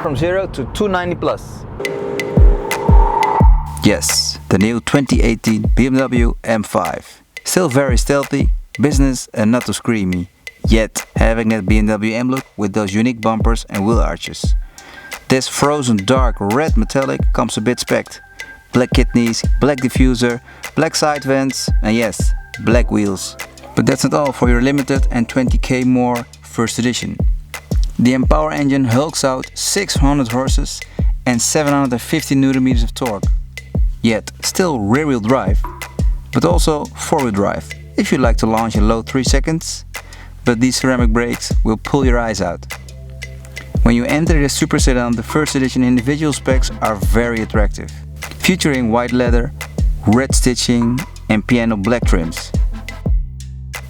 from 0 to 290 plus. Yes, the new 2018 BMW M5. Still very stealthy, business and not too screamy, yet having that BMW M look with those unique bumpers and wheel arches. This frozen dark red metallic comes a bit specced. Black kidneys, black diffuser, black side vents and yes, black wheels. But that's not all for your limited and 20k more First Edition. The M-Power engine hulks out 600 horses and 750 Nm of torque. Yet still rear-wheel drive, but also four-wheel drive if you like to launch in low 3 seconds, but these ceramic brakes will pull your eyes out. When you enter the super sedan, the First Edition individual specs are very attractive, featuring white leather, red stitching and piano black trims.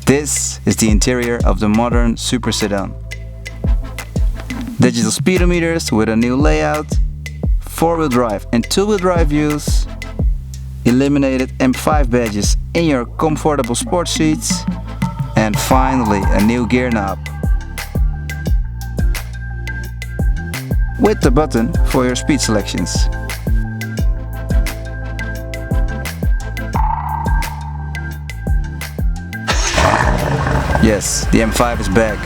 This is the interior of the modern super sedan. Digital speedometers with a new layout, four-wheel drive and two-wheel drive views, eliminated M5 badges in your comfortable sports seats, and finally a new gear knob with the button for your speed selections. Yes, the M5 is back.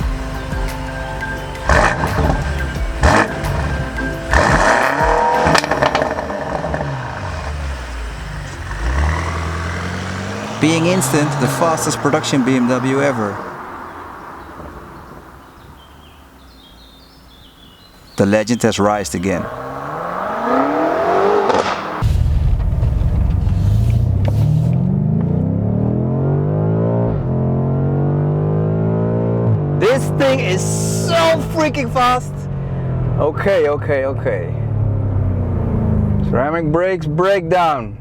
Being instant, the fastest production BMW ever. The legend has rised again. This thing is so freaking fast. Okay. Ceramic brakes breakdown.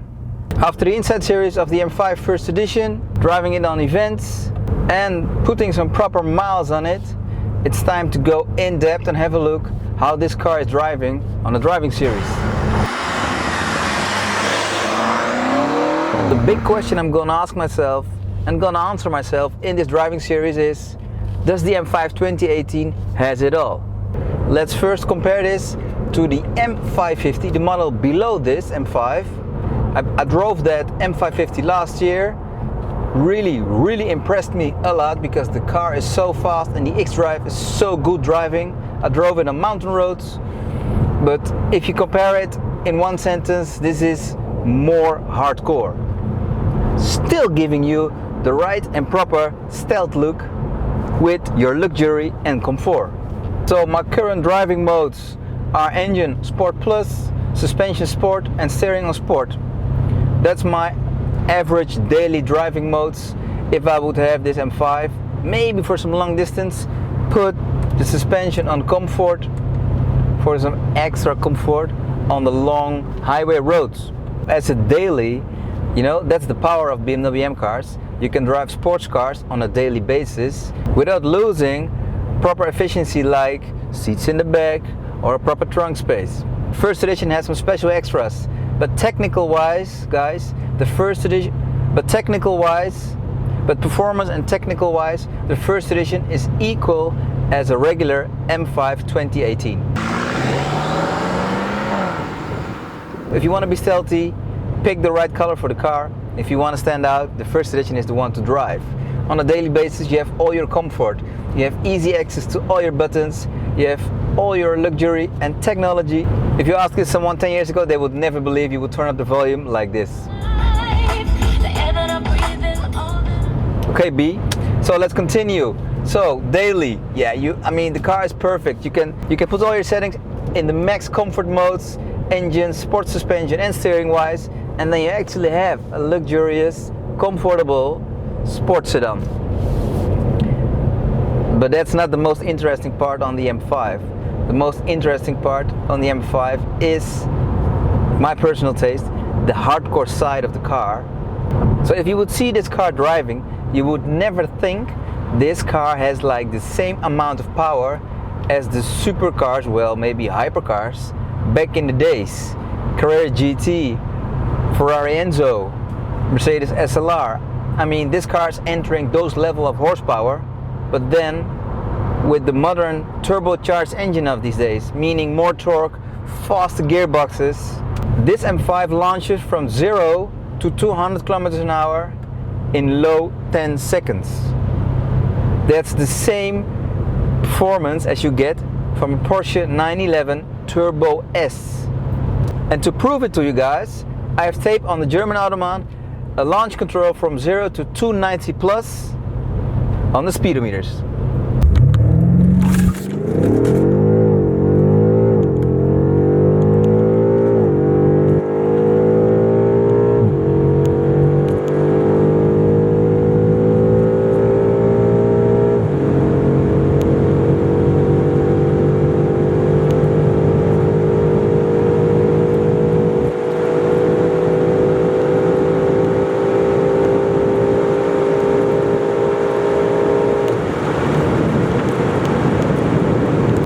After the inside series of the M5 First Edition, driving it on events and putting some proper miles on it, it's time to go in depth and have a look how this car is driving on the driving series. The big question I'm gonna ask myself and gonna answer myself in this driving series is, does the M5 2018 has it all? Let's first compare this to the M550, the model below this M5. I drove that M550 last year. Really impressed me a lot because the car is so fast and the xDrive is so good driving. I drove it on mountain roads, but if you compare it in one sentence, this is more hardcore. Still giving you the right and proper stealth look with your luxury and comfort. So my current driving modes are engine Sport Plus, suspension Sport and steering on Sport. That's my average daily driving modes. If I would have this M5, maybe for some long distance, put the suspension on Comfort for some extra comfort on the long highway roads. As a daily, you know, that's the power of BMW M cars. You can drive sports cars on a daily basis without losing proper efficiency like seats in the back or a proper trunk space. First Edition has some special extras, but technical wise, guys, the First Edition, but performance and technical wise, the First Edition is equal as a regular M5 2018. If you want to be stealthy, pick the right color for the car. If you want to stand out, the First Edition is the one to drive. On a daily basis, you have all your comfort. You have easy access to all your buttons. You have all your luxury and technology. If you ask this someone 10 years ago, they would never believe you would turn up the volume like this. Okay, B. So let's continue. So daily, yeah, the car is perfect. You can put all your settings in the max comfort modes, engine, sport suspension and steering wise, and then you actually have a luxurious, comfortable sports sedan. But that's not the most interesting part on the M5. The most interesting part on the M5 is, my personal taste, the hardcore side of the car. So if you would see this car driving, you would never think this car has like the same amount of power as the supercars, well, maybe hypercars, back in the days. Carrera GT, Ferrari Enzo, Mercedes SLR. I mean, this car is entering those level of horsepower, but then with the modern turbocharged engine of these days, meaning more torque, faster gearboxes. This M5 launches from 0 to 200 kilometers an hour in low 10 seconds. That's the same performance as you get from a Porsche 911 Turbo S. And to prove it to you guys, I have taped on the German autobahn a launch control from 0 to 290 plus on the speedometers.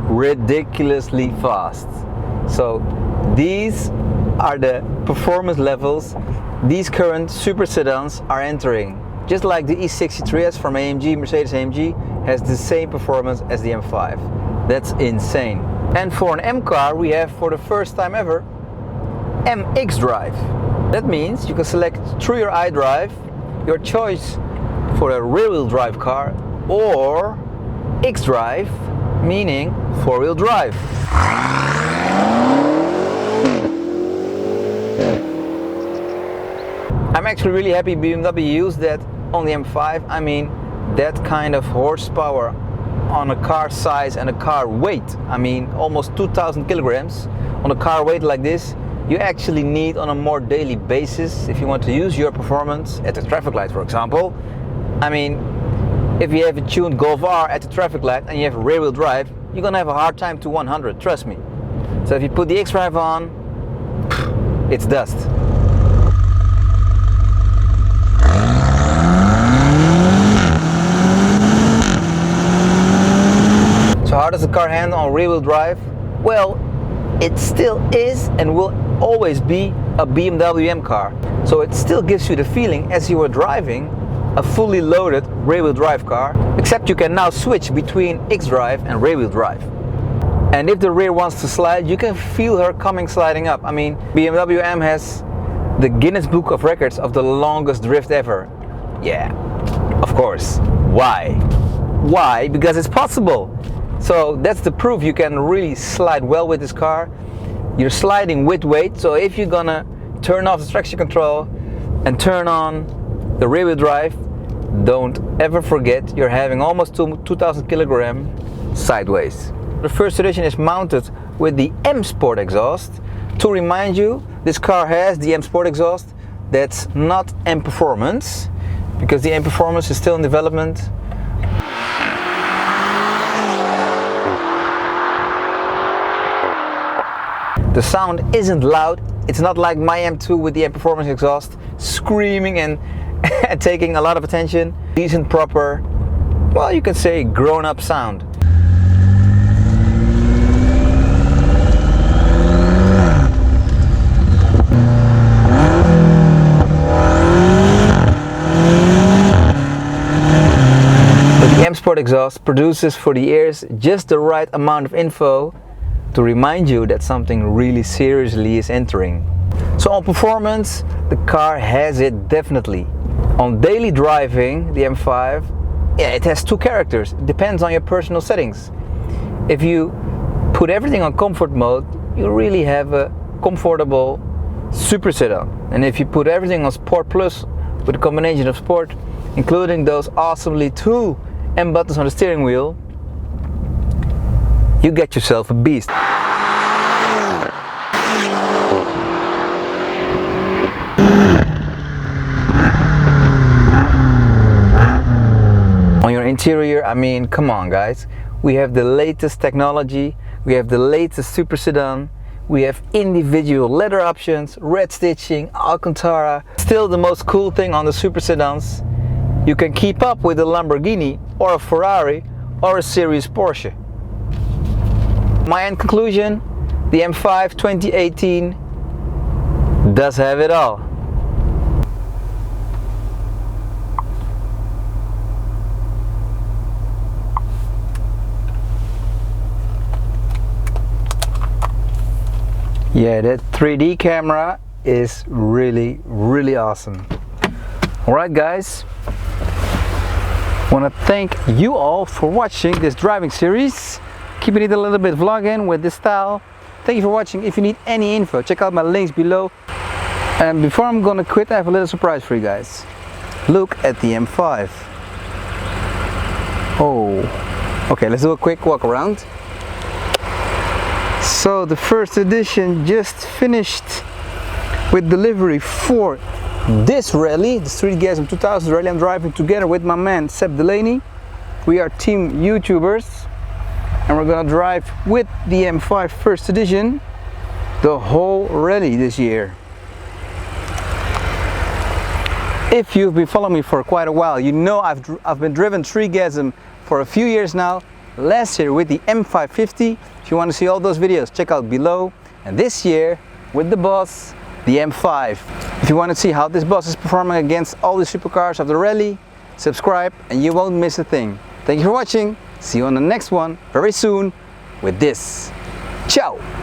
Ridiculously fast. So these are the performance levels these current super sedans are entering. Just like the E63S from AMG, Mercedes-AMG has the same performance as the M5. That's insane. And for an M car we have, for the first time ever, xDrive. That means you can select through your iDrive your choice for a rear-wheel drive car, or xDrive, meaning four-wheel drive. I'm actually really happy BMW used that on the M5. I mean, that kind of horsepower on a car size and a car weight. I mean, almost 2,000 kilograms on a car weight like this, you actually need on a more daily basis if you want to use your performance at the traffic light, for example. I mean, if you have a tuned Golf R at the traffic light and you have a rear-wheel drive, you're gonna have a hard time to 100, trust me. So if you put the xDrive on, it's dust. So how does the car handle on rear-wheel drive? Well, it still is and will always be a BMW M car. So it still gives you the feeling as you were driving a fully loaded rear-wheel drive car, except you can now switch between xDrive and rear-wheel drive. And if the rear wants to slide, you can feel her coming sliding up. I mean, BMW M has the Guinness Book of Records of the longest drift ever. Yeah, of course. Why? Why? Because it's possible. So that's the proof you can really slide well with this car. You're sliding with weight, so if you're gonna turn off the traction control and turn on the rear-wheel drive, don't ever forget you're having almost 2,000 kilogram sideways. The First Edition is mounted with the M Sport exhaust. To remind you, this car has the M Sport exhaust. That's not M Performance, because the M Performance is still in development. The sound isn't loud. It's not like my M2 with the M Performance exhaust screaming and taking a lot of attention. Decent, proper, well, you could say grown-up sound. But the M Sport exhaust produces for the ears just the right amount of info to remind you that something really seriously is entering. So on performance, the car has it definitely. On daily driving, the M5, yeah, it has two characters. It depends on your personal settings. If you put everything on comfort mode, you really have a comfortable super sedan. And if you put everything on Sport Plus with a combination of sport, including those awesomely two M buttons on the steering wheel, you get yourself a beast. On your interior, I mean, come on guys, we have the latest technology, we have the latest super sedan, we have individual leather options, red stitching, Alcantara. Still the most cool thing on the super sedans, you can keep up with a Lamborghini or a Ferrari or a series Porsche. My end conclusion, the M5 2018 does have it all. Yeah, that 3D camera is really awesome. Alright guys, want to thank you all for watching this driving series. Keeping it a little bit vlogging with this style. Thank you for watching. If you need any info, check out my links below. And before I'm gonna quit, I have a little surprise for you guys. Look at the M5. Oh, okay, let's do a quick walk around. So the first edition just finished with delivery for this rally, the Street Gasm 2000 rally. I'm driving together with my man Seb Delaney. We are team YouTubers and we're gonna drive with the M5 First Edition the whole rally this year. If you've been following me for quite a while, you know I've been driven Street Gasm for a few years now. Last year with the M550. If you want to see all those videos, check out below. And this year with the boss, the M5. If you want to see how this boss is performing against all the supercars of the rally, subscribe and you won't miss a thing. Thank you for watching. See you on the next one very soon with this. Ciao!